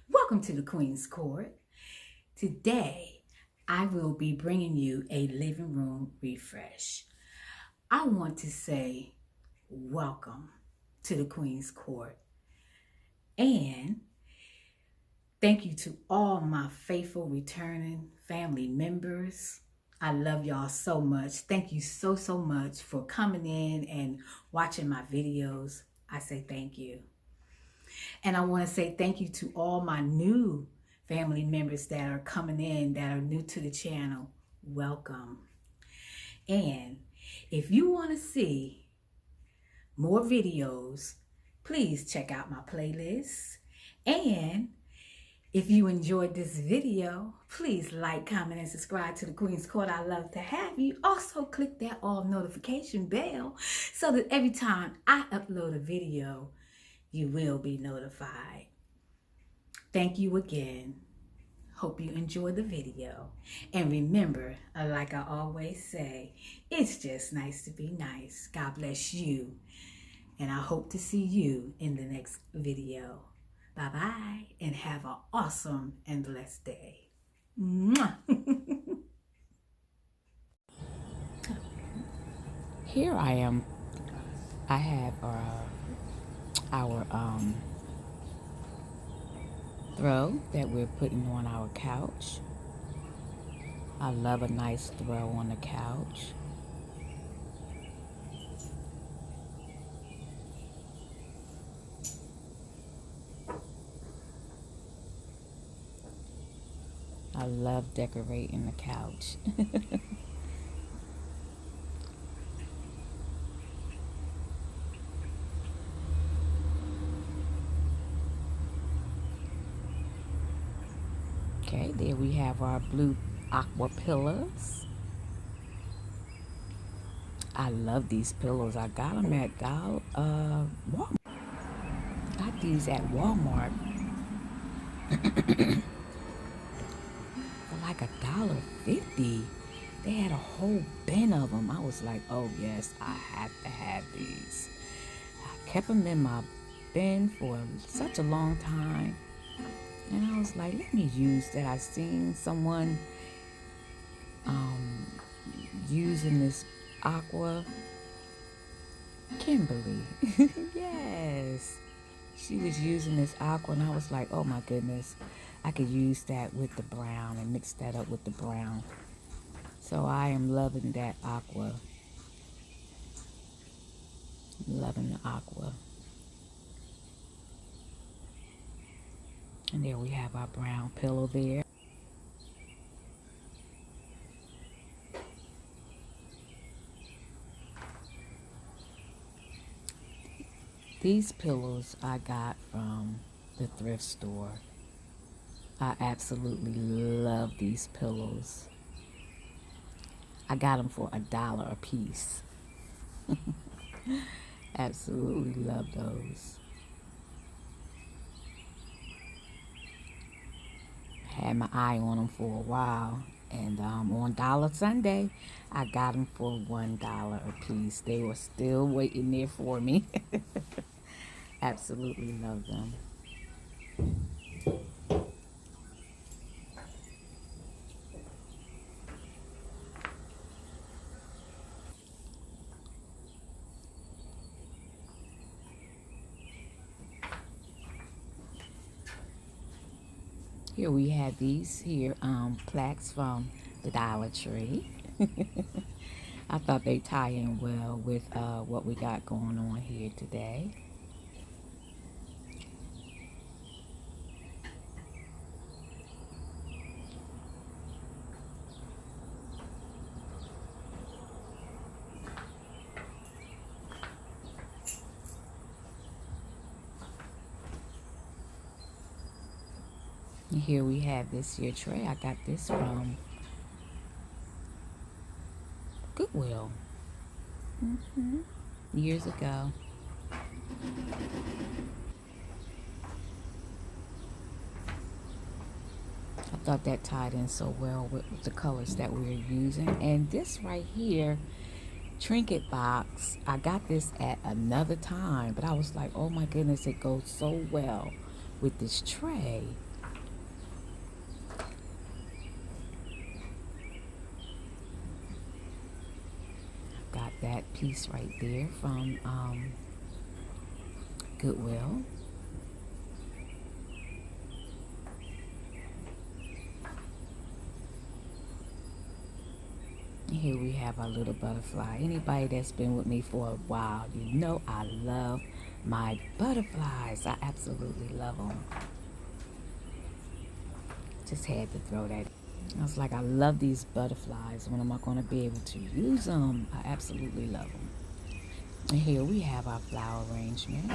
Welcome to the Queen's Court. Today, I will be bringing you a living room refresh. I want to say welcome to the Queen's Court and thank you to all my faithful returning family members. I love y'all so much. Thank you so much for coming in and watching my videos. I say thank you. And I want to say thank you to all my new family members that are coming in, that are new to the channel. Welcome. And if you want to see more videos, please check out my playlist. And if you enjoyed this video, please like, comment, and subscribe to the Queen's Court. I love to have you. Also, click that all notification bell so that every time I upload a video, you will be notified. Thank you again. Hope you enjoyed the video. And remember, like I always say, it's just nice to be nice. God bless you. And I hope to see you in the next video. Bye-bye, and have an awesome and blessed day. Mwah. Here I am. I have our throw that we're putting on our couch. I love a nice throw on the couch. I love decorating the couch. Okay, there we have our blue aqua pillows. I love these pillows. I got them at Walmart. Got these at Walmart for like $1.50. They had a whole bin of them. I was like, oh yes, I have to have these. I kept them in my bin for such a long time. And I was like, let me use that. I seen someone using this aqua. Kimberly. Yes. She was using this aqua and I was like, oh my goodness. I could use that with the brown and mix that up with the brown. So I am loving that aqua. Loving the aqua. And there we have our brown pillow there. These pillows I got from the thrift store. I absolutely love these pillows. I got them for $1 a piece. Absolutely love those. Had my eye on them for a while, and on Dollar Sunday I got them for $1 a piece. They were still waiting there for me. Absolutely love them. Here we have these here plaques from the Dollar Tree. I thought they tie in well with what we got going on here today. And here we have this here tray. I got this from Goodwill years ago. I thought that tied in so well with the colors that we're using. And this right here, trinket box, I got this at another time, but I was like, oh my goodness, it goes so well with this tray. that piece right there from Goodwill. Here we have our little butterfly. Anybody that's been with me for a while, you know I love my butterflies. I absolutely love them. Just had to throw that. I was like, I love these butterflies. When am I going to be able to use them? I absolutely love them. And here we have our flower arrangement.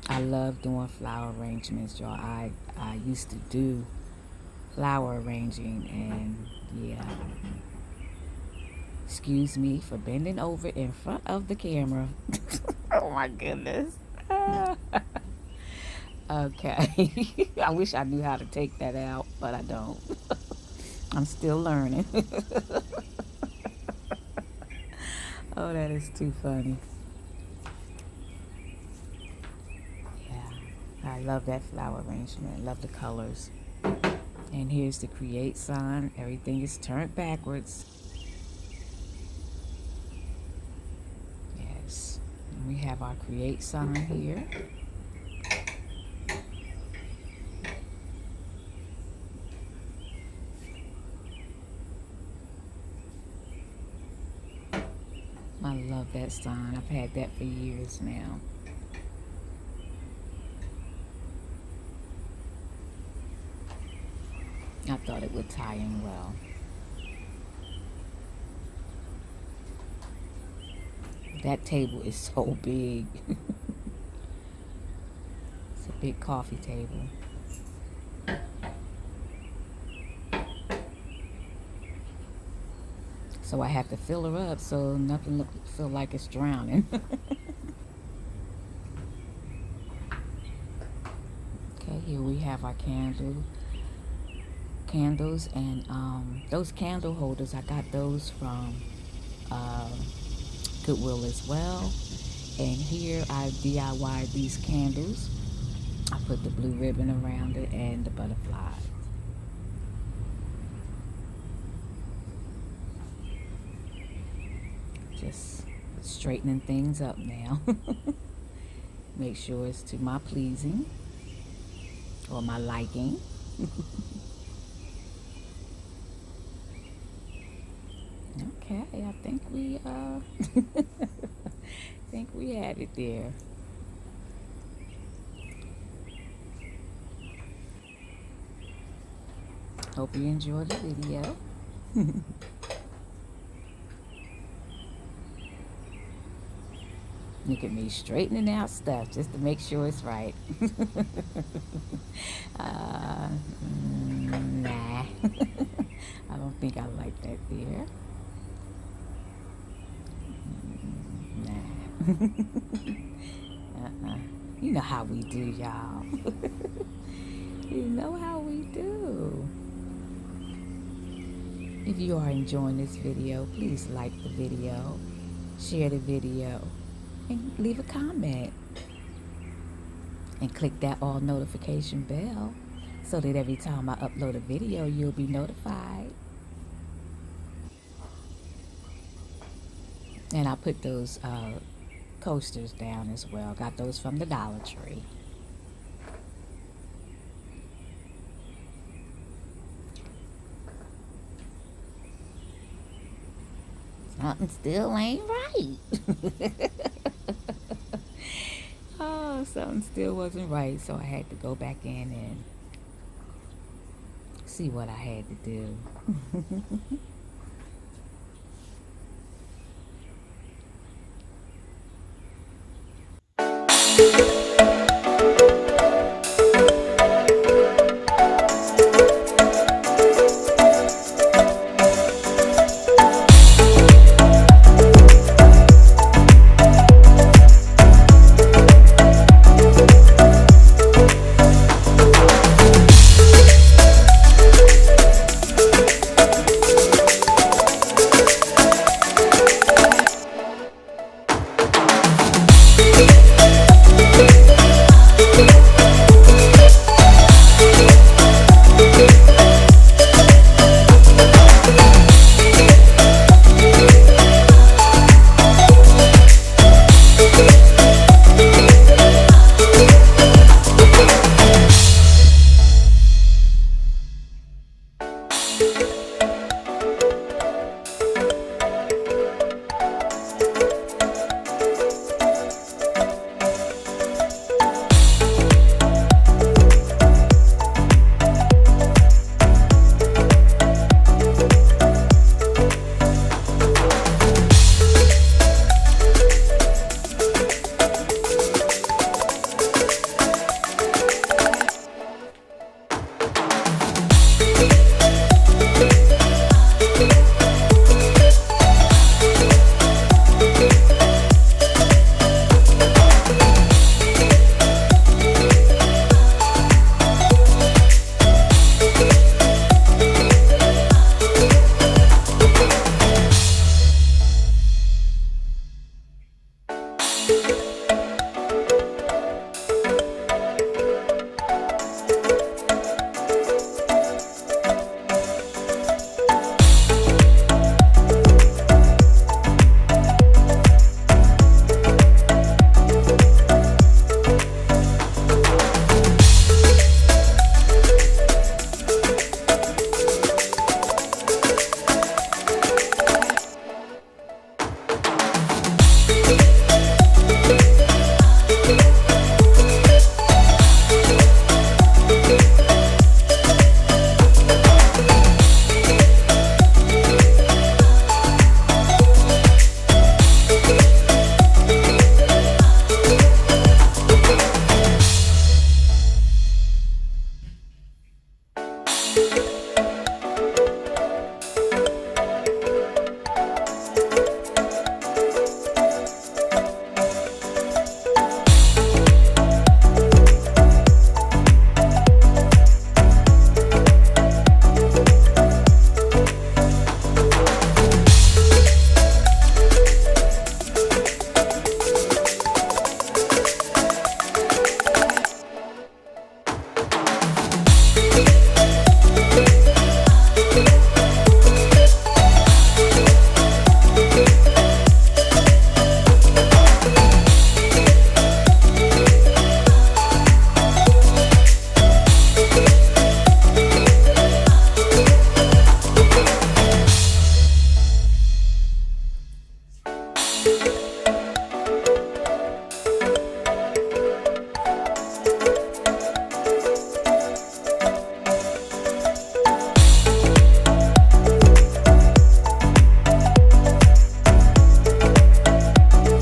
I love doing flower arrangements, y'all. I used to do flower arranging, and yeah, excuse me for bending over in front of the camera. Oh my goodness. Okay. I wish I knew how to take that out, but I don't. I'm still learning. Oh, that is too funny. Yeah, I love that flower arrangement. Love the colors. And here's the create sign. Everything is turned backwards. Yes. And we have our create sign here. I love that sign. I've had that for years now. I thought it would tie in well. That table is so big. It's a big coffee table. So I have to fill her up so nothing feel like it's drowning. Okay, here we have our candles, and those candle holders, I got those from Goodwill as well. And here I DIY'd these candles. I put the blue ribbon around it and the butterflies. Just straightening things up now. Make sure it's to my pleasing or my liking. Okay, I think we think we had it there. Hope you enjoyed the video. Look at me straightening out stuff just to make sure it's right. Nah. I don't think I like that there. Nah. You know how we do, y'all. You know how we do. If you are enjoying this video, please like the video, share the video, and leave a comment. And click that all notification bell so that every time I upload a video, you'll be notified. And I put those coasters down as well. Got those from the Dollar Tree. Something still ain't right. Oh, something still wasn't right, so I had to go back in and see what I had to do.